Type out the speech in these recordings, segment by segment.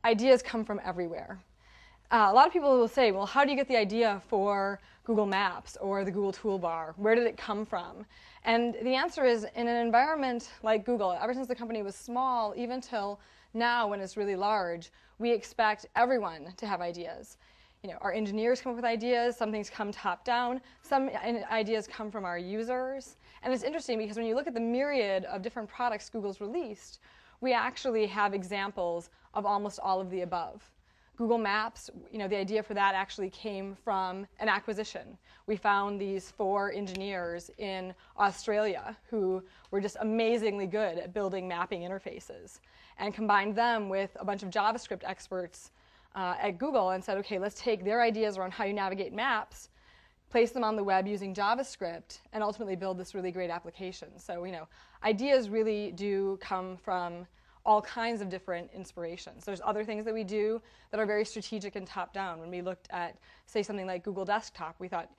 ideas come from everywhere. A lot of people will say, well, how do you get the idea for Google Maps or the Google Toolbar? Where did it come from? And the answer is, in an environment like Google, ever since the company was small, even till now when it's really large, we expect everyone to have ideas. Our engineers come up with ideas, some things come top down, some ideas come from our users. And it's interesting because when you look at the myriad of different products Google's released, we actually have examples of almost all of the above. Google Maps, the idea for that actually came from an acquisition. We found these 4 engineers in Australia who were just amazingly good at building mapping interfaces, and combined them with a bunch of JavaScript experts at Google and said, okay, let's take their ideas around how you navigate maps, place them on the web using JavaScript, and ultimately build this really great application. So, ideas really do come from all kinds of different inspirations. There's other things that we do that are very strategic and top-down. When we looked at, say, something like Google Desktop, we thought,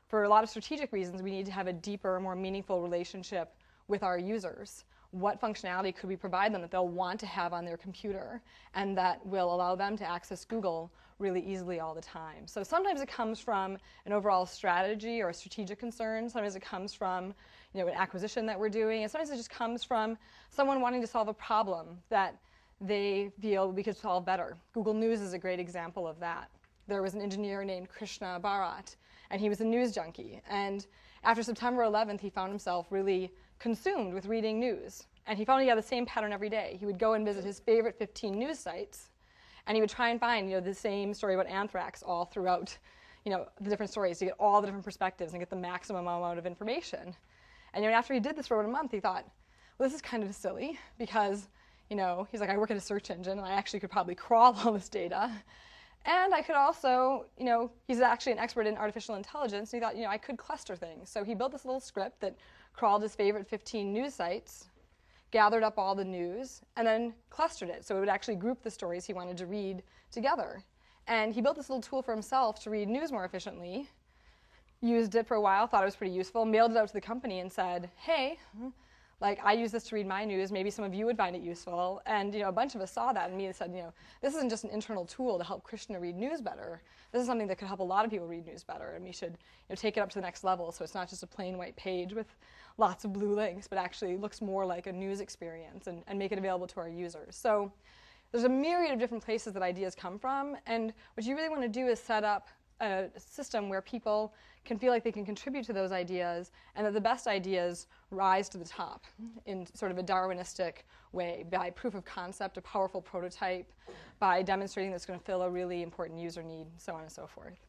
for a lot of strategic reasons, we need to have a deeper, more meaningful relationship with our users. What functionality could we provide them that they'll want to have on their computer and that will allow them to access Google really easily all the time? So sometimes it comes from an overall strategy or a strategic concern. Sometimes it comes from an acquisition that we're doing. And sometimes it just comes from someone wanting to solve a problem that they feel we could solve better. Google News is a great example of that. There was an engineer named Krishna Bharat, and he was a news junkie. And after September 11th, he found himself really consumed with reading news. And he found he had the same pattern every day. He would go and visit his favorite 15 news sites, and he would try and find the same story about anthrax all throughout the different stories to get all the different perspectives and get the maximum amount of information. And after he did this for about a month, he thought, well, this is kind of silly because he's like, I work at a search engine, and I actually could probably crawl all this data. And I could also, he's actually an expert in artificial intelligence, and he thought, I could cluster things. So he built this little script that crawled his favorite 15 news sites, gathered up all the news, and then clustered it. So it would actually group the stories he wanted to read together. And he built this little tool for himself to read news more efficiently, used it for a while, thought it was pretty useful, mailed it out to the company and said, hey, I use this to read my news. Maybe some of you would find it useful. And a bunch of us saw that and said, this isn't just an internal tool to help Krishna read news better. This is something that could help a lot of people read news better, and we should take it up to the next level so it's not just a plain white page with lots of blue links, but actually looks more like a news experience and make it available to our users. So there's a myriad of different places that ideas come from, and what you really want to do is set up a system where people can feel like they can contribute to those ideas and that the best ideas rise to the top in sort of a Darwinistic way by proof of concept, a powerful prototype, by demonstrating that it's going to fill a really important user need, so on and so forth.